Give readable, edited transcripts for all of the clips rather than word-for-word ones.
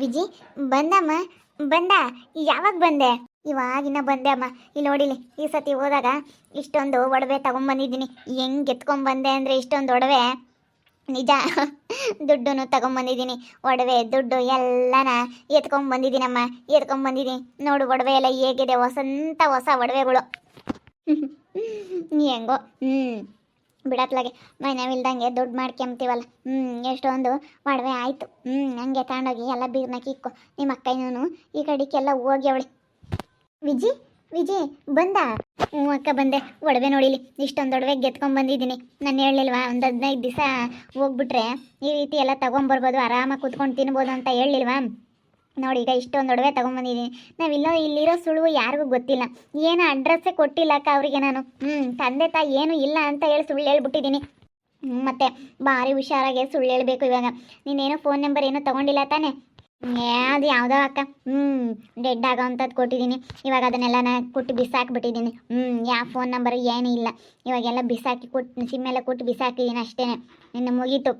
ವಿಜಿ ಬಂದಮ್ಮ. ಬಂದ. ಯಾವಾಗ ಬಂದೆ? ಇವಾಗಿನ ಬಂದೆ ಅಮ್ಮ. ಇಲ್ಲಿ ನೋಡಿಲಿ, ಈ ಸತಿ ಹೋದಾಗ ಇಷ್ಟೊಂದು ಒಡವೆ ತಗೊಂಬಂದಿದ್ದೀನಿ. ಹೆಂಗೆ ಎತ್ಕೊಂಡ್ಬಂದೆ ಅಂದರೆ ಇಷ್ಟೊಂದು ಒಡವೆ ನಿಜ. ದುಡ್ಡು ತಗೊಂಬಂದಿದ್ದೀನಿ, ಒಡವೆ ದುಡ್ಡು ಎಲ್ಲನ ಎತ್ಕೊಂಡ್ಬಂದಿದ್ದೀನಮ್ಮ. ಎತ್ಕೊಂಡ್ಬಂದಿದ್ದೀನಿ ನೋಡು, ಒಡವೆ ಎಲ್ಲ ಹೇಗಿದೆ, ಹೊಸ ಒಡವೆಗಳು. ಹೆಂಗೋ ಬಿಡತ್ಲಾಗೆ ಮೈನವಿಲ್ದಂಗೆ ದುಡ್ಡು ಮಾಡ್ಕೊಂತೀವಲ್ಲ. ಎಷ್ಟೊಂದು ಒಡವೆ ಆಯಿತು. ಹಂಗೆ ತಗೊಂಡೋಗಿ ಎಲ್ಲ ಬೀರ್ನಾಕಿ ಇಕ್ಕು. ನಿಮ್ಮ ಅಕ್ಕನೂ ಈ ಕಡೆಗೆಲ್ಲ ಹೋಗಿ ಅವಳಿ. ವಿಜಿ ವಿಜಿ ಬಂದ? ಅಕ್ಕ ಬಂದೆ. ಒಡವೆ ನೋಡಿಲಿ, ಇಷ್ಟೊಂದು ಒಡವೆ ಗೆತ್ಕೊಂಡ್ಬಂದಿದ್ದೀನಿ. ನಾನು ಹೇಳಲಿಲ್ವಾ ಒಂದು 15 ದಿವಸ ಹೋಗ್ಬಿಟ್ರೆ ಈ ರೀತಿ ಎಲ್ಲ ತೊಗೊಂಬರ್ಬೋದು, ಆರಾಮಾಗಿ ಕೂತ್ಕೊಂಡು ತಿನ್ಬೋದು ಅಂತ ಹೇಳಲಿಲ್ವಾ? ನೋಡಿ, ಈಗ ಇಷ್ಟೊಂದು ಒಡವೆ ತೊಗೊಂಬಂದಿದ್ದೀನಿ. ಇಲ್ಲಿರೋ ಸುಳುವು ಯಾರಿಗೂ ಗೊತ್ತಿಲ್ಲ. ಏನು ಅಡ್ರೆಸ್ಸೇ ಕೊಟ್ಟಿಲ್ಲ ಅಕ್ಕ ಅವರಿಗೆ ನಾನು. ತಂದೆ ತಾಯಿ ಏನು ಇಲ್ಲ ಅಂತ ಹೇಳಿ ಸುಳ್ಳು ಹೇಳ್ಬಿಟ್ಟಿದ್ದೀನಿ. ಮತ್ತೆ ಭಾರಿ ಹುಷಾರಾಗೆ ಸುಳ್ಳು ಹೇಳಬೇಕು ಇವಾಗ. ನೀನೇನೋ ಫೋನ್ ನಂಬರ್ ಏನೋ ತೊಗೊಂಡಿಲ್ಲ ತಾನೇ? ಅದು ಯಾವುದೋ ಅಕ್ಕ. ಡೆಡ್ ಆಗೋ ಅಂಥದ್ದು ಕೊಟ್ಟಿದ್ದೀನಿ. ಇವಾಗ ಅದನ್ನೆಲ್ಲ ಕೊಟ್ಟು ಬಿಸಾಕ್ಬಿಟ್ಟಿದ್ದೀನಿ. ಯಾವ ಫೋನ್ ನಂಬರು ಏನೂ ಇಲ್ಲ. ಇವಾಗೆಲ್ಲ ಬಿಸಾಕಿ ಕೊಟ್ಟು ಸಿಮ್ಮೆಲ್ಲ ಕೊಟ್ಟು ಬಿಸಾಕಿದ್ದೀನಿ ಅಷ್ಟೇ. ಇನ್ನು ಮುಗೀತು.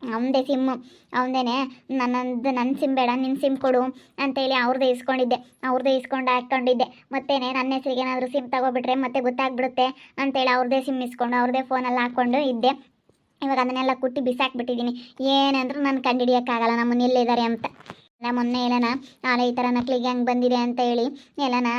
ಅವನದೇ ಸಿಮ್ಮು, ಅವನದೇನೆ. ನನ್ನ ಸಿಮ್ ಬೇಡ, ನಿನ್ನ ಸಿಮ್ ಕೊಡು ಅಂತೇಳಿ ಅವ್ರದ್ದೇ ಇಸ್ಕೊಂಡು ಹಾಕ್ಕೊಂಡಿದ್ದೆ. ಮತ್ತೇನೆ ನನ್ನ ಹೆಸರಿಗೆ ಏನಾದರೂ ಸಿಮ್ ತಗೋಬಿಟ್ರೆ ಮತ್ತೆ ಗೊತ್ತಾಗ್ಬಿಡುತ್ತೆ ಅಂತೇಳಿ ಅವ್ರದ್ದೇ ಸಿಮ್ ಇಸ್ಕೊಂಡು ಅವ್ರದ್ದೇ ಫೋನಲ್ಲಿ ಹಾಕ್ಕೊಂಡು ಇದ್ದೆ. ಇವಾಗ ಅದನ್ನೆಲ್ಲ ಕುಟ್ಟಿ ಬಿಸಾಕ್ಬಿಟ್ಟಿದ್ದೀನಿ. ಏನಂದ್ರೂ ನಾನು ಕಂಡುಹಿಡಿಯೋಕ್ಕಾಗಲ್ಲ ನಮ್ಮನ್ನ ಎಲ್ಲಿದ್ದಾರೆ ಅಂತ. ಮೊನ್ನೆ ನಾಳೆ ಈ ಥರ ನಕಲಿ ಗ್ಯಾಂಗ್ ಬಂದಿದೆ ಅಂತ ಹೇಳಿ ಎಲ್ಲನ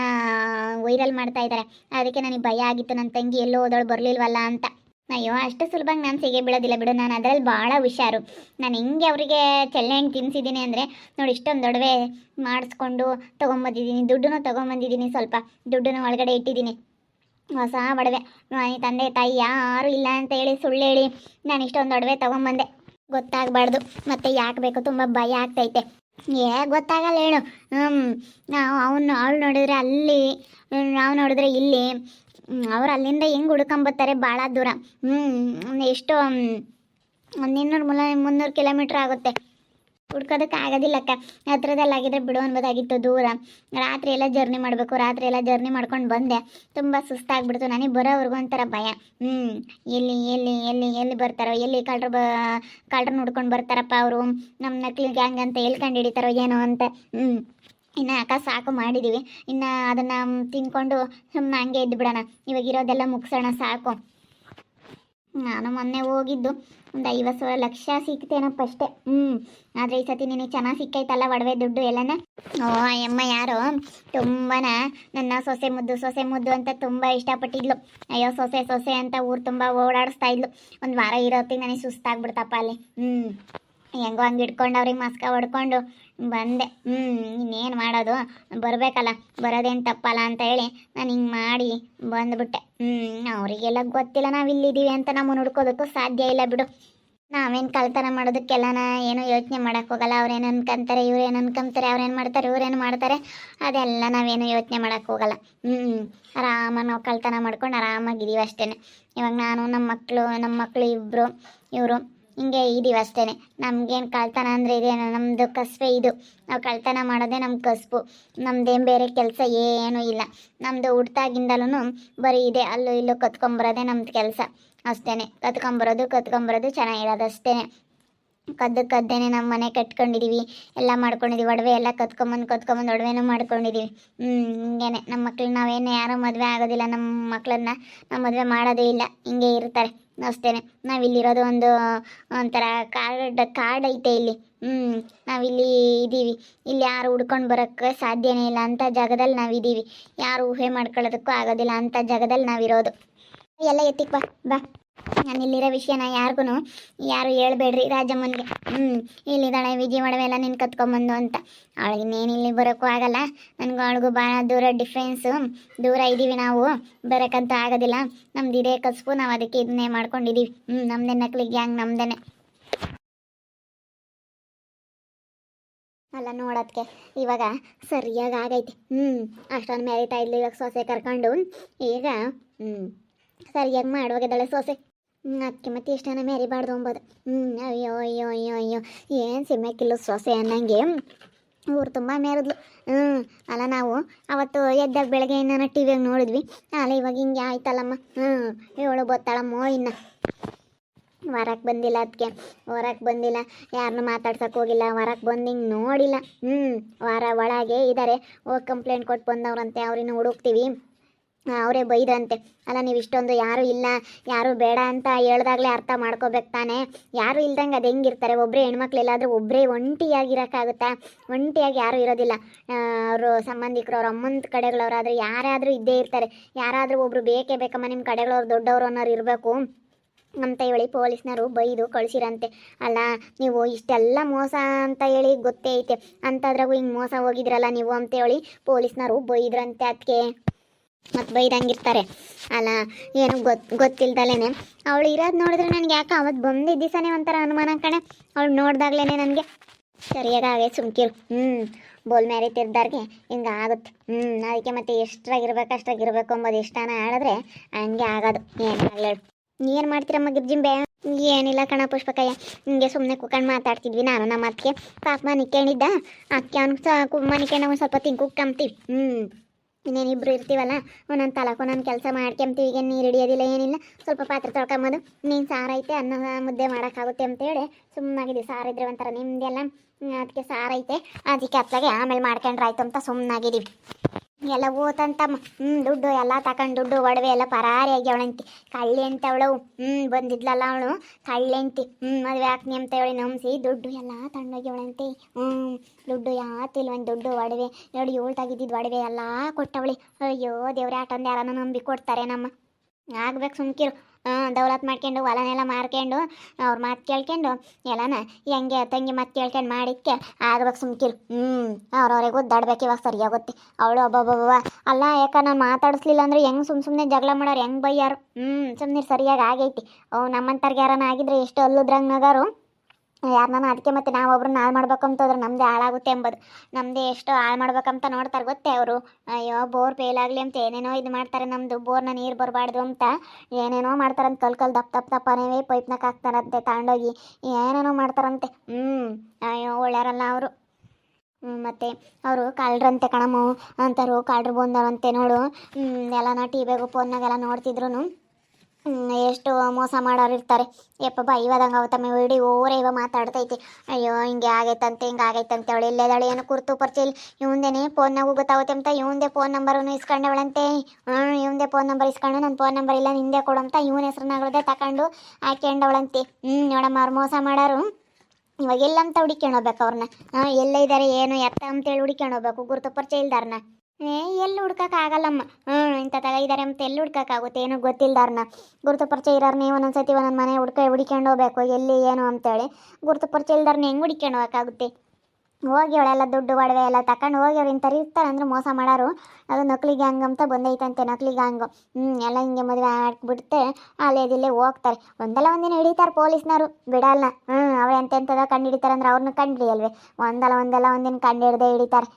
ವೈರಲ್ ಮಾಡ್ತಾ ಇದ್ದಾರೆ. ಅದಕ್ಕೆ ನನಗೆ ಭಯ ಆಗಿತ್ತು, ನನ್ನ ತಂಗಿ ಎಲ್ಲೋ ಹೋದಳು ಬರಲಿಲ್ವಲ್ಲ ಅಂತ. ಅಯ್ಯೋ, ಅಷ್ಟು ಸುಲಭವಾಗಿ ನಾನು ಸಿಗೇ ಬೀಳೋದಿಲ್ಲ ಬಿಡು. ನಾನು ಅದರಲ್ಲಿ ಭಾಳ ಹುಷಾರು. ನಾನು ಹೆಂಗೆ ಅವರಿಗೆ ಚೆಲ್ಲೆಹಣ್ಣು ತಿನ್ನಿಸಿದ್ದೀನಿ ಅಂದರೆ ನೋಡಿ, ಇಷ್ಟೊಂದು ದೊಡವೆ ಮಾಡಿಸ್ಕೊಂಡು ತೊಗೊಂಬಂದಿದ್ದೀನಿ. ದುಡ್ಡನ್ನು ತೊಗೊಂಬಂದಿದ್ದೀನಿ. ಸ್ವಲ್ಪ ದುಡ್ಡನ್ನು ಒಳಗಡೆ ಇಟ್ಟಿದ್ದೀನಿ. ಹೊಸ ಒಡವೆ. ತಂದೆ ತಾಯಿ ಯಾರೂ ಇಲ್ಲ ಅಂತ ಹೇಳಿ ಸುಳ್ಳು ಹೇಳಿ ನಾನು ಇಷ್ಟೊಂದು ಒಡವೆ ತೊಗೊಂಬಂದೆ. ಗೊತ್ತಾಗಬಾರ್ದು. ಮತ್ತೆ ಯಾಕೆ ಬೇಕು, ತುಂಬ ಭಯ ಆಗ್ತೈತೆ. ಗೊತ್ತಾಗಲ್ಲ ಹೇಳು. ಅವಳು ನೋಡಿದ್ರೆ ಅಲ್ಲಿ, ನಾವು ನೋಡಿದ್ರೆ ಇಲ್ಲಿ. ಅವ್ರು ಅಲ್ಲಿಂದ ಹೆಂಗೆ ಹುಡ್ಕೊಂಬತ್ತಾರೆ, ಭಾಳ ದೂರ. ಎಷ್ಟೋ 200-300 ಕಿಲೋಮೀಟ್ರ್ ಆಗುತ್ತೆ. ಹುಡ್ಕೋದಕ್ಕೆ ಆಗೋದಿಲ್ಲಕ್ಕ. ಹತ್ರದಲ್ಲಾಗಿದ್ರೆ ಬಿಡು ಅನ್ಬೋದಾಗಿತ್ತು. ದೂರ ರಾತ್ರಿ ಎಲ್ಲ ಜರ್ನಿ ಮಾಡಬೇಕು. ರಾತ್ರಿ ಎಲ್ಲ ಜರ್ನಿ ಮಾಡ್ಕೊಂಡು ಬಂದೆ. ತುಂಬ ಸುಸ್ತಾಗ್ಬಿಡ್ತು. ನನಗೆ ಬರೋವ್ರಿಗೂ ಒಂಥರ ಭಯ. ಎಲ್ಲಿ ಎಲ್ಲಿ ಎಲ್ಲಿ ಎಲ್ಲಿ ಬರ್ತಾರೋ, ಎಲ್ಲಿ ಕಳ್ರನ್ನ ಹುಡ್ಕೊಂಡು ಬರ್ತಾರಪ್ಪ ಅವರು, ನಮ್ಮ ನಕಲಿ ಗ್ಯಾಂಗ್ ಅಂತ ಕಂಡು ಹಿಡಿತಾರೋ ಏನೋ ಅಂತ. ಇನ್ನು ಅಕ್ಕ ಸಾಕು ಮಾಡಿದ್ದೀವಿ. ಇನ್ನು ಅದನ್ನು ತಿನ್ಕೊಂಡು ಸುಮ್ಮನೆ ಹಂಗೆ ಇದ್ದು ಬಿಡೋಣ. ಇವಾಗ ಇರೋದೆಲ್ಲ ಮುಗಿಸೋಣ ಸಾಕು. ನಾನು ಮೊನ್ನೆ ಹೋಗಿದ್ದು ಒಂದು 50 ಲಕ್ಷ ಸಿಕ್ತೇನಪ್ಪ ಅಷ್ಟೇ. ಆದರೆ ಈ ಸತಿ ನಿನಗೆ ಚೆನ್ನಾಗಿ ಸಿಕ್ಕೈತಲ್ಲ ಒಡವೆ ದುಡ್ಡು ಎಲ್ಲನ. ಅಮ್ಮ ಯಾರೋ ತುಂಬಾ ನನ್ನ ಸೊಸೆ ಮುದ್ದು ಅಂತ ತುಂಬ ಇಷ್ಟಪಟ್ಟಿದ್ಲು. ಅಯ್ಯೋ ಸೊಸೆ ಅಂತ ಊರು ತುಂಬ ಓಡಾಡಿಸ್ತಾ ಇದ್ಲು. ಒಂದು ವಾರ ಇರೋತ್ತಿಗೆ ನನಗೆ ಸುಸ್ತಾಗ್ಬಿಡ್ತಪ್ಪ ಅಲ್ಲಿ. ಹೆಂಗೋ ಹಂಗೆ ಇಟ್ಕೊಂಡು ಅವ್ರಿಗೆ ಮಸ್ಕ ಹೊಡ್ಕೊಂಡು ಬಂದೆ. ಇನ್ನೇನು ಮಾಡೋದು, ಬರಬೇಕಲ್ಲ, ಬರೋದೇನು ತಪ್ಪಲ್ಲ ಅಂತ ಹೇಳಿ ನಾನು ಹಿಂಗೆ ಮಾಡಿ ಬಂದುಬಿಟ್ಟೆ. ಅವರಿಗೆಲ್ಲ ಗೊತ್ತಿಲ್ಲ ನಾವಿಲ್ಲಿದ್ದೀವಿ ಅಂತ ನಮ್ಮನ್ನು ಹುಡ್ಕೋದಕ್ಕೂ ಸಾಧ್ಯ ಇಲ್ಲ ಬಿಡು. ನಾವೇನು ಕಳ್ತನ ಮಾಡೋದಕ್ಕೆಲ್ಲನ ಏನೂ ಯೋಚನೆ ಮಾಡೋಕ್ಕೆ ಹೋಗಲ್ಲ. ಅವ್ರೇನು ಅನ್ಕೊಂತಾರೆ, ಇವ್ರೇನು ಅನ್ಕೊಂತಾರೆ, ಅವ್ರೇನು ಮಾಡ್ತಾರೆ, ಇವ್ರೇನು ಮಾಡ್ತಾರೆ, ಅದೆಲ್ಲ ನಾವೇನು ಯೋಚನೆ ಮಾಡೋಕ್ಕೆ ಹೋಗಲ್ಲ. ಆರಾಮಾಗಿ ನಾವು ಕಳ್ತನ ಮಾಡ್ಕೊಂಡು ಆರಾಮಾಗಿದ್ದೀವಿ ಅಷ್ಟೇ. ಇವಾಗ ನಾನು ನಮ್ಮ ಮಕ್ಕಳು ಇಬ್ಬರು ಇವರು ಹಿಂಗೆ ಇದ್ದೀವಿ ಅಷ್ಟೇ. ನಮಗೇನು ಕಳ್ತನ ಅಂದರೆ ಇದೇನು, ನಮ್ಮದು ಕಸಬೆ ಇದು. ನಾವು ಕಳ್ತನ ಮಾಡೋದೇ ನಮ್ಮ ಕಸಬು. ನಮ್ಮದೇನು ಬೇರೆ ಕೆಲಸ ಏನೂ ಇಲ್ಲ. ನಮ್ಮದು ಹುಟ್ಟಾಗಿಂದಲೂ ಬರೀ ಇದೆ, ಅಲ್ಲೂ ಇಲ್ಲೂ ಕತ್ಕೊಂಬರೋದೇ ನಮ್ಮದು ಕೆಲಸ ಅಷ್ಟೇ. ಕತ್ಕೊಂಬರೋದು ಚೆನ್ನಾಗಿರೋದು ಅಷ್ಟೇ. ಕದ್ದೇನೆ ನಮ್ಮ ಮನೆ ಕಟ್ಕೊಂಡಿದ್ದೀವಿ, ಎಲ್ಲ ಮಾಡ್ಕೊಂಡಿದ್ದೀವಿ. ಒಡವೆ ಎಲ್ಲ ಕತ್ಕೊಂಬಂದು ಒಡವೆನೂ ಮಾಡ್ಕೊಂಡಿದ್ದೀವಿ. ಹಿಂಗೇನೆ ನಮ್ಮ ಮಕ್ಳನ್ನ ನಾವೇನು ಯಾರೂ ಮದುವೆ ಆಗೋದಿಲ್ಲ. ನಮ್ಮ ಮಕ್ಕಳನ್ನ ನಾವು ಮದುವೆ ಮಾಡೋದೇ ಇಲ್ಲ, ಹಿಂಗೆ ಇರ್ತಾರೆ ಅಷ್ಟೇ. ನಾವಿಲ್ಲಿರೋದು ಒಂಥರ ಕಾಡ್ ಐತೆ ಇಲ್ಲಿ. ನಾವಿಲ್ಲಿ ಇದ್ದೀವಿ. ಇಲ್ಲಿ ಯಾರು ಹುಡ್ಕೊಂಡು ಬರೋಕ್ಕೆ ಸಾಧ್ಯನೇ ಇಲ್ಲ ಅಂಥ ಜಾಗದಲ್ಲಿ ನಾವಿದ್ದೀವಿ. ಯಾರು ಊಹೆ ಮಾಡ್ಕೊಳ್ಳೋದಕ್ಕೂ ಆಗೋದಿಲ್ಲ ಅಂಥ ಜಾಗದಲ್ಲಿ ನಾವಿರೋದು. ಎಲ್ಲ ಎತ್ತಿಕ್ ಬಾ. ನಾನು ಇಲ್ಲಿರೋ ವಿಷಯನ ಯಾರು ಹೇಳ್ಬೇಡ್ರಿ ರಾಜಮ್ಮನಿಗೆ. ಇಲ್ಲಿದ್ದಾಳೆ ವಿಜಯ ಒಡವೆ ಎಲ್ಲ ನೀನು ಕತ್ಕೊಂಬಂದು ಅಂತ. ಅವಳಿಗೆ ಇನ್ನೇನು ಇಲ್ಲಿ ಬರೋಕ್ಕೂ ಆಗಲ್ಲ. ನನಗೂ ಅವಳಿಗೂ ಭಾಳ ದೂರ ಡಿಫ್ರೆನ್ಸು. ದೂರ ಇದ್ದೀವಿ ನಾವು, ಬರೋಕ್ಕಂತೂ ಆಗೋದಿಲ್ಲ. ನಮ್ದು ಇದೇ ಕಸಬು, ನಾವು ಅದಕ್ಕೆ ಇದನ್ನೇ ಮಾಡ್ಕೊಂಡಿದ್ದೀವಿ. ನಮ್ಮದೇ ನಕಲಿ ಗ್ಯಾಂಗ್, ನಮ್ದೇ. ಅಲ್ಲ ನೋಡೋದಕ್ಕೆ ಇವಾಗ ಸರಿಯಾಗಿ ಆಗೈತಿ. ಅಷ್ಟೊಂದು ಮೆರಿತಾ ಇದ್ಲು. ಇವಾಗ ಸೊಸೆ ಕರ್ಕೊಂಡು ಈಗ ಸರಿಯಾಗಿ ಮಾಡುವಾಗದಳೆ ಸೊಸೆ. ಅದಕ್ಕೆ ಮತ್ತೆ ಎಷ್ಟನ ಮೆರಿಬಾರ್ದು ಅಂಬೋದು. ಅಯ್ಯೋ ಅಯ್ಯೋ ಅಯ್ಯೋ ಅಯ್ಯೋ ಏನು ಸಿಮ್ಮಕ್ಕಿಲ್ಲ ಸೊಸೆ ಅನ್ನಂಗೆ ಊರು ತುಂಬ ಮೆರಿದ್ಲು. ಅಲ್ಲ ನಾವು ಅವತ್ತು ಎದ್ದಾಗ ಬೆಳಗ್ಗೆ ಇನ್ನೂ ಟಿ ವಿಯಾಗ ನೋಡಿದ್ವಿ. ಅಲ್ಲ ಇವಾಗ ಹಿಂಗೆ ಆಯ್ತಲ್ಲಮ್ಮ. ಇವಳು ಬತ್ತಾಳಮ್ಮೋ ಇನ್ನು. ಹೊರಕ್ಕೆ ಬಂದಿಲ್ಲ ಅದಕ್ಕೆ, ಹೊರಕ್ಕೆ ಬಂದಿಲ್ಲ, ಯಾರನ್ನೂ ಮಾತಾಡ್ಸಕ್ಕೆ ಹೋಗಿಲ್ಲ, ಹೊರಕ್ಕೆ ಬಂದು ಹಿಂಗೆ ನೋಡಿಲ್ಲ. ವಾರ ಒಳಗೆ ಇದ್ದಾರೆ, ಹೋಗಿ ಕಂಪ್ಲೇಂಟ್ ಕೊಟ್ಟು ಬಂದವ್ರಂತೆ, ಅವ್ರಿನ್ನು ಹುಡುಕ್ತೀವಿ. ಅವರೇ ಬೈದಂತೆ. ಅಲ್ಲ ನೀವು ಇಷ್ಟೊಂದು ಯಾರೂ ಇಲ್ಲ, ಯಾರೂ ಬೇಡ ಅಂತ ಹೇಳ್ದಾಗಲೇ ಅರ್ಥ ಮಾಡ್ಕೋಬೇಕು ತಾನೇ. ಯಾರೂ ಇಲ್ದಂಗೆ ಅದು ಹೆಂಗಿರ್ತಾರೆ? ಒಬ್ಬರೇ ಹೆಣ್ಮಕ್ಳು ಎಲ್ಲಾದರೂ ಒಬ್ಬರೇ ಒಂಟಿಯಾಗಿರೋಕ್ಕಾಗುತ್ತಾ? ಒಂಟಿಯಾಗಿ ಯಾರೂ ಇರೋದಿಲ್ಲ. ಅವರು ಸಂಬಂಧಿಕರು, ಅವ್ರ ಅಮ್ಮನ ಕಡೆಗಳವರಾದರೆ ಯಾರಾದರೂ ಇದ್ದೇ ಇರ್ತಾರೆ. ಯಾರಾದರೂ ಒಬ್ಬರು ಬೇಕೇ ಬೇಕಮ್ಮ, ನಿಮ್ಮ ಕಡೆಗಳವ್ರು ದೊಡ್ಡವರು ಅನ್ನೋರು ಇರಬೇಕು ಅಂತ ಹೇಳಿ ಪೊಲೀಸ್ನವರು ಬೈದು ಕಳಿಸಿರಂತೆ. ಅಲ್ಲ ನೀವು ಇಷ್ಟೆಲ್ಲ ಮೋಸ ಅಂತ ಹೇಳಿ ಗೊತ್ತೇ ಐತೆ, ಅಂಥದ್ರಾಗೂ ಹಿಂಗೆ ಮೋಸ ಹೋಗಿದ್ರಲ್ಲ ನೀವು ಅಂತೇಳಿ ಪೊಲೀಸ್ನವರು ಬೈದ್ರಂತೆ. ಅದಕ್ಕೆ ಮತ್ತು ಬೈದಂಗಿರ್ತಾರೆ. ಅಲ್ಲ ಏನು ಗೊತ್ತಿಲ್ದಲೇ ಅವಳು ಇರೋದು ನೋಡಿದ್ರೆ ನನಗೆ ಯಾಕೆ ಅವತ್ತು ಬಂದಿದ್ದ ದಿವಸನೇ ಒಂಥರ ಅನುಮಾನ ಕಣೆ. ಅವಳು ನೋಡ್ದಾಗ್ಲೇ ನನಗೆ ಸರಿಯಾಗೇ ಸುಮ್ಕಿರು. ಬೋಲ್ ಮ್ಯಾರಿ ತಿರ್ದಾರ್ಗೆ ಹಿಂಗೆ ಆಗುತ್ತೆ. ಅದಕ್ಕೆ ಮತ್ತೆ ಎಷ್ಟ್ರಾಗಿರ್ಬೇಕು ಅಷ್ಟ್ರಾಗಿರ್ಬೇಕು ಅಂಬೋದು ಇಷ್ಟಾನ ಹೇಳಿದ್ರೆ ಹಂಗೆ ಆಗೋದು. ಏನಾಗಲಿ, ಏನು ಮಾಡ್ತೀರಮ್ಮ ಗಿರ್ಜಿಂಬೆ? ಏನಿಲ್ಲ ಕಣ ಪುಷ್ಪಕಯ್ಯ, ಹಿಂಗೆ ಸುಮ್ಮನೆ ಕುತ್ಕೊಂಡು ಮಾತಾಡ್ತಿದ್ವಿ ನಾನು ನಮ್ಮ ಅತ್ತಿಗೆ. ಪಾಪ ಮನಿಕೊಂಡಿದ್ದ, ಅಕ್ಕೆ ಅವ್ನಿಗೆ ಮನಿಕೊಂಡು ಒಂದು ಸ್ವಲ್ಪ ತಿಂಕಂತೀವಿ. ಇನ್ನೇನಿಬ್ರು ಇರ್ತೀವಲ್ಲ, ಒಂದೊಂದು ತಲಕು ಒಂದೊಂದು ಕೆಲಸ ಮಾಡ್ಕೊಂತೀವಿ. ಈಗ ನೀರು ಹಿಡಿಯೋದಿಲ್ಲ ಏನಿಲ್ಲ, ಸ್ವಲ್ಪ ಪಾತ್ರೆ ತೊಳ್ಕೊಂಬೋದು. ನೀನು ಸಾರೈತೆ ಅನ್ನ ಮುದ್ದೆ ಮಾಡೋಕ್ಕಾಗುತ್ತೆ ಅಂತೇಳಿ ಸುಮ್ಮನಾಗಿದ್ದೀವಿ. ಸಾರಿದ್ರೆ ಒಂಥರ ನಿಮ್ಮದೆಲ್ಲ, ಅದಕ್ಕೆ ಸಾರೈತೆ ಅದಕ್ಕೆ ಅತ್ಲಾಗೆ ಆಮೇಲೆ ಮಾಡ್ಕೊಂಡ್ರೆ ಆಯ್ತು ಅಂತ ಸುಮ್ಮನಾಗಿದ್ದೀವಿ. ಎಲ್ಲ ಓತಂತಮ್ಮ. ದುಡ್ಡು ಎಲ್ಲ ತಗೊಂಡು ದುಡ್ಡು ಒಡವೆ ಎಲ್ಲ ಪರಾರಿ ಆಗ್ಯವಳಂತಿ. ಕಳ್ಳಿ ಅಂತ ಅವಳು ಬಂದಿದ್ಲಲ್ಲ ಅವಳು ಕಳ್ಳೆಂತಿ. ಮದುವೆ ಹಾಕ್ನಿ ಅಂತ ಹೇಳಿ ನಂಬಿಸಿ ದುಡ್ಡು ಎಲ್ಲ ತಗೊಂಡೋಗ್ಯವಳಂತಿ. ದುಡ್ಡು ಯಾತಿಲ್ವಂತ ದುಡ್ಡು ಒಡವೆ ನೋಡಿ, 7 ತೆಗಿದ್ದಿದ್ದು ಒಡವೆ ಎಲ್ಲ ಕೊಟ್ಟವಳಿ. ಅಯ್ಯೋ ದೇವ್ರೆ, ಆಟೊಂದು ಯಾರನ್ನ ನಂಬಿ ಕೊಡ್ತಾರೆ ನಮ್ಮ. ಆಗ್ಬೇಕು ಸುಮ್ಕಿರು. ದೌಲತ್ ಮಾಡ್ಕೊಂಡು ಹೊಲನೆಲ್ಲ ಮಾರ್ಕೊಂಡು ಅವ್ರ ಮಾತು ಕೇಳ್ಕೊಂಡು ಎಲ್ಲನ ಹೆಂಗೆ ತಂಗಿ ಮಾತು ಕೇಳ್ಕೊಂಡು ಮಾಡಿಕ್ಕೆ ಆಗ್ಬೇಕು ಸುಮ್ಕಿರು. ಅವ್ರವ್ರಿಗೆ ಒದ್ದಾಡ್ಬೇಕು. ಇವಾಗ ಸರಿಯಾಗುತ್ತೆ. ಅವಳು ಒಬ್ಬೊಬ್ಬ ಅಲ್ಲ, ಯಾಕೆ ನಾನು ಮಾತಾಡಿಸ್ಲಿಲ್ಲ ಅಂದ್ರೆ ಹೆಂಗೆ ಸುಮ್ಮನೆ ಜಗಳ ಮಾಡೋರು, ಹೆಂಗೆ ಬೈಯಾರು? ಸುಮ್ಮನೆ ಸರಿಯಾಗಿ ಆಗೈತಿ. ನಮ್ಮಂತರ್ಗೆ ಯಾರನ್ನ ಆಗಿದ್ರೆ ಎಷ್ಟು ಅಲ್ಲುದ್ರಂಗೆ ನಗಾರು ಯಾರನ್ನ. ಅದಕ್ಕೆ ಮತ್ತೆ ನಾವು ಒಬ್ರನ್ನ ಹಾಳು ಮಾಡ್ಬೇಕಂತಂದ್ರೆ ನಮ್ಮದೇ ಹಾಳಾಗುತ್ತೆ ಎಂಬುದು. ನಮ್ಮದೇ ಎಷ್ಟು ಹಾಳು ಮಾಡ್ಬೇಕಂತ ನೋಡ್ತಾರೆ ಗೊತ್ತೇ ಅವರು. ಅಯ್ಯೋ ಬೋರ್ ಫೇಲ್ ಆಗಲಿ ಅಂತ ಏನೇನೋ ಇದು ಮಾಡ್ತಾರೆ. ನಮ್ಮದು ಬೋರ್ನ ನೀರು ಬರಬಾರ್ದು ಅಂತ ಏನೇನೋ ಮಾಡ್ತಾರಂತೆ. ಕಲ್ ದಪ್ಪನೇ ಪೈಪ್ನಾಗ ಹಾಕ್ತಾರಂತೆ ತಗೊಂಡೋಗಿ, ಏನೇನೋ ಮಾಡ್ತಾರಂತೆ. ಅಯ್ಯೋ ಒಳ್ಳೆಯರಲ್ಲ ಅವರು. ಮತ್ತು ಅವರು ಕಳ್ರಂತೆ ಕಣಮ್ಮ ಅಂತಾರು. ಕಳ್ರು ಬಂದವಂತೆ ನೋಡು. ಎಲ್ಲನ ಟಿ ವಿಯಾಗು ಫೋನ್ನಾಗೆಲ್ಲ ನೋಡ್ತಿದ್ರು ಎಷ್ಟು ಮೋಸ ಮಾಡೋರು ಇರ್ತಾರೆ. ಯಪ್ಪ ಇವಾದಂಗೆ ಅವತ್ತಮ್ಮ ಇಡೀ ಓರೇ ಇವಾಗ ಮಾತಾಡ್ತೈತಿ. ಅಯ್ಯೋ ಹಿಂಗೆ ಆಗೈತಂತೆ ಹಿಂಗೆ ಆಗೈತಂತೆ. ಅವಳು ಎಲ್ಲೆದಾಳೆ ಏನು ಕುರ್ತು ಪರಿಚಯ ಇವಂದೇನೆ ಫೋನ್ನಾಗೂ ಗೊತ್ತಾಗುತ್ತೆ ಅಂತ ಇವಂದೇ ಫೋನ್ ನಂಬರನ್ನು ಇಸ್ಕೊಂಡವಳಂತೆ. ಇವಂದೇ ಫೋನ್ ನಂಬರ್ ಇಸ್ಕೊಂಡು ನನ್ನ ಫೋನ್ ನಂಬರ್ ಇಲ್ಲ ನಿಂದೆ ಕೊಡು ಅಂತ ಇವನ ಹೆಸ್ರನ್ನಾಗಳದೆ ತಗೊಂಡು ಹಾಕ್ಯಂಡವಳಂತೆ. ನೋಡಮ್ಮ ಅವ್ರು ಮೋಸ ಮಾಡೋರು. ಇವಾಗ ಎಲ್ಲಂತ ಹುಡುಕ್ಯಣೋಗ್ಬೇಕು ಅವ್ರನ್ನ. ಎಲ್ಲ ಇದ್ದಾರೆ ಏನು ಎತ್ತ ಅಂತೇಳಿ ಹುಡುಕ್ಯಣೋಗ್ಬೇಕು ಗುರುತು ಪರಿಚಯ ಇಲ್ದಾರನ್ನ. ಎಲ್ಲಿ ಹುಡ್ಕೋಕ್ಕಾಗಲ್ಲಮ್ಮ. ಇಂಥ ಇದ್ದಾರೆ ಅಂತ ಎಲ್ಲಿ ಹುಡ್ಕೋಕ್ಕಾಗುತ್ತೆ? ಏನೋ ಗೊತ್ತಿಲ್ದಾರನ್ನ. ಗುರುತು ಪರಿಚಯ ಇರೋರ್ನೇ ಒಂದೊಂದ್ಸತಿ ಒಂದೊಂದು ಮನೆ ಹುಡ್ಕೊಂಡು ಹೋಗ್ಬೇಕು ಎಲ್ಲಿ ಏನು ಅಂತೇಳಿ. ಗುರುತು ಪರಿಚಯ ಇಲ್ದಾರನ್ನ ಹೆಂಗೆ ಹುಡ್ಕೊಂಡು ಹೋಗೋಕ್ಕಾಗುತ್ತೆ? ಹೋಗಿ ಅವಳೆಲ್ಲ ದುಡ್ಡು ಒಡವೆ ಎಲ್ಲ ತಗೊಂಡು ಹೋಗಿ ಅವ್ರು ಇಂಥವ್ರು ಇರ್ತಾರೆ ಅಂದರೆ ಮೋಸ ಮಾಡೋರು. ಅದು ನಕಲಿ ಗ್ಯಾಂಗ್ ಅಂತ ಬಂದೈತಂತೆ, ನಕಲಿ ಗ್ಯಾಂಗು. ಎಲ್ಲ ಹಿಂಗೆ ಮದುವೆ ಹಾಕ್ಬಿಡ್ತೆ ಅಲ್ಲೇದಿಲ್ಲೇ ಹೋಗ್ತಾರೆ. ಒಂದಲ್ಲ ಒಂದಿನ ಹಿಡಿತಾರೆ ಪೊಲೀಸ್ನವರು, ಬಿಡಲ್ಲ. ಅವೇ ಎಂತೆಂಥದ ಕಂಡು ಹಿಡಿತಾರೆ ಅಂದ್ರೆ ಅವ್ರನ್ನ ಕಂಡು ಹಿಡಿಯಲ್ವೇ? ಒಂದಲ್ಲ ಒಂದಿನ ಕಂಡು ಹಿಡ್ದೇ ಹಿಡಿತಾರೆ.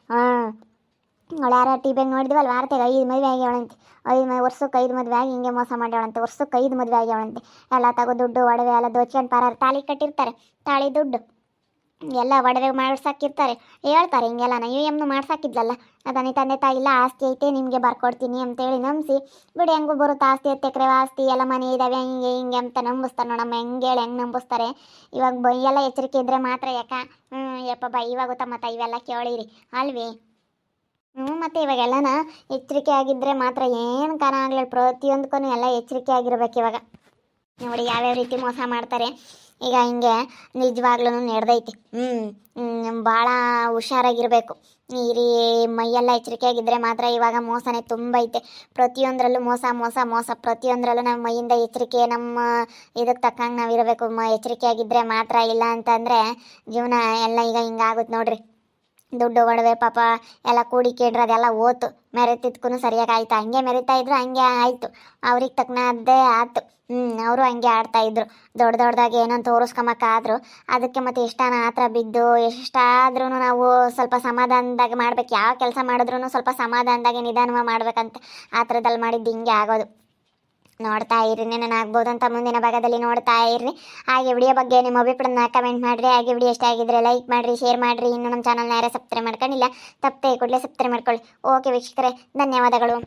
ಅವಳು ಯಾರು ಟಿ ವಿಯಾಗ ನೋಡಿದ್ವಲ್ಲ, ವಾರ್ತೆಗೆ 5 ಮದುವೆ ಆಗ್ಯವಳಂತೆ. ವರ್ಷಕ್ಕೆ 5 ಮದುವೆ ಆಗಿ ಹಿಂಗೆ ಮೋಸ ಮಾಡ್ಯವಳಂತೆ. ವರ್ಷಕ್ಕೆ 5 ಮದುವೆ ಆಗ್ಯವಳಂತೆ. ಎಲ್ಲ ತಗೋ ದುಡ್ಡು ಒಡವೆ ಎಲ್ಲ ದೋಚ್ಕೊಂಡು ಪಾರಾರು. ತಾಳಿ ಕಟ್ಟಿರ್ತಾರೆ, ತಾಳಿ ದುಡ್ಡು ಎಲ್ಲ ಒಡವೆ ಮಾಡ್ಸಾಕಿರ್ತಾರೆ. ಹೇಳ್ತಾರೆ ಹಿಂಗೆಲ್ಲ ನಾ ಎಮ್ನು ಮಾಡ್ಸಾಕಿದ್ಲಲ್ಲ, ಅದನ್ನ ತಂದೆ ತಾಯಿ ಇಲ್ಲ ಆಸ್ತಿ ಐತೆ ನಿಮಗೆ ಬರ್ಕೊಡ್ತೀನಿ ಅಂತೇಳಿ ನಂಬಿಸಿ ಬಿಡಿ. ಹೆಂಗೂ ಬರುತ್ತೆ ಆಸ್ತಿ, 10 ಎಕರೆ ಆಸ್ತಿ ಎಲ್ಲ ಮನೆ ಇದ್ದಾವೆ ಹಿಂಗೆ ಹಿಂಗೆ ಅಂತ ನಂಬಿಸ್ತಾರೆ. ನೋಡಮ್ಮ ಹೆಂಗೆ ಹೇಳಿ ಹೆಂಗೆ ನಂಬಿಸ್ತಾರೆ. ಇವಾಗ ಎಲ್ಲ ಎಚ್ಚರಿಕೆ ಇದ್ದರೆ ಮಾತ್ರ ಯಪ್ಪ ಇವಾಗ ಗೊತ್ತಾ ಮತ್ತೆ ಇವೆಲ್ಲ ಕೇಳಿರಿ ಅಲ್ವೇ? ಮತ್ತು ಇವಾಗೆಲ್ಲನ ಎಚ್ಚರಿಕೆ ಆಗಿದ್ದರೆ ಮಾತ್ರ ಏನು ಕಾರಣ ಆಗಲಿ, ಪ್ರತಿಯೊಂದಕ್ಕೂ ಎಲ್ಲ ಎಚ್ಚರಿಕೆ ಆಗಿರ್ಬೇಕು. ಇವಾಗ ನೋಡಿ ಯಾವ್ಯಾವ ರೀತಿ ಮೋಸ ಮಾಡ್ತಾರೆ. ಈಗ ಹಿಂಗೆ ನಿಜವಾಗ್ಲೂ ನಡೆದೈತಿ. ಭಾಳ ಹುಷಾರಾಗಿರಬೇಕು. ಈ ಮೈಯೆಲ್ಲ ಎಚ್ಚರಿಕೆ ಆಗಿದ್ದರೆ ಮಾತ್ರ. ಇವಾಗ ಮೋಸನೇ ತುಂಬ ಐತೆ, ಪ್ರತಿಯೊಂದರಲ್ಲೂ ಮೋಸ ಮೋಸ ಮೋಸ. ಪ್ರತಿಯೊಂದರಲ್ಲೂ ನಮ್ಮ ಮೈಯಿಂದ ಎಚ್ಚರಿಕೆ, ನಮ್ಮ ಇದಕ್ಕೆ ತಕ್ಕಂಗೆ ನಾವು ಇರಬೇಕು. ಎಚ್ಚರಿಕೆ ಆಗಿದ್ದರೆ ಮಾತ್ರ. ಇಲ್ಲ ಅಂತಂದರೆ ಜೀವನ ಎಲ್ಲ ಈಗ ಹಿಂಗಾಗುತ್ತೆ ನೋಡ್ರಿ. ದುಡ್ಡು ಒಡವೆ ಪಾಪ ಎಲ್ಲ ಕೂಡಿಕೇಳ್ರೆ ಅದೆಲ್ಲ ಓತು. ಮೆರೆತಿದ್ಕೂ ಸರಿಯಾಗಿ ಆಯ್ತು. ಹಂಗೆ ಮೆರಿತಾ ಇದ್ರು ಹಂಗೆ ಆಯಿತು. ಅವ್ರಿಗೆ ತಕ್ಕನದ್ದೇ ಆಯ್ತು. ಅವರು ಹಂಗೆ ಆಡ್ತಾಯಿದ್ರು. ದೊಡ್ಡದಾಗಿ ಏನಂತ ತೋರಿಸ್ಕೊಂಬಕ್ಕಾದ್ರು ಅದಕ್ಕೆ ಮತ್ತೆ ಎಷ್ಟಾನ ಆತರ ಬಿದ್ದು ಎಷ್ಟಾದ್ರೂ ನಾವು ಸ್ವಲ್ಪ ಸಮಾಧಾನದಾಗ ಮಾಡ್ಬೇಕು. ಯಾವ ಕೆಲಸ ಮಾಡಿದ್ರೂ ಸ್ವಲ್ಪ ಸಮಾಧಾನದಾಗೆ ನಿಧಾನವಾಗಿ ಮಾಡ್ಬೇಕಂತ ಆ ಥರದಲ್ಲಿ ಮಾಡಿದ್ದು ಹಿಂಗೆ ಆಗೋದು. ನೋಡ್ತಾ ಇರ್ರಿ, ನಾನು ಆಗ್ಬೋದು ಅಂತ ಮುಂದಿನ ಭಾಗದಲ್ಲಿ ನೋಡ್ತಾ ಇರ್ರಿ. ಹಾಗೆ ವಿಡಿಯೋ ಬಗ್ಗೆ ನಿಮ್ಮ ಅಭಿಪ್ರಾಯನ ಕಮೆಂಟ್ ಮಾಡಿರಿ. ಹಾಗೆ ವಿಡಿಯೋ ಇಷ್ಟ ಆಗಿದ್ರೆ ಲೈಕ್ ಮಾಡಿರಿ, ಶೇರ್ ಮಾಡಿರಿ. ಇನ್ನು ನಮ್ಮ ಚಾನಲ್ನ ಯಾರೇ ಸಬ್ಸ್ಕ್ರೈಬ್ ಮಾಡ್ಕೊಂಡಿಲ್ಲ ತಪ್ಪೇ ಕೂಡಲೇ ಸಬ್ಸ್ಕ್ರೈಬ್ ಮಾಡ್ಕೊಳ್ಳಿ. ಓಕೆ ವೀಕ್ಷಕರೇ, ಧನ್ಯವಾದಗಳು.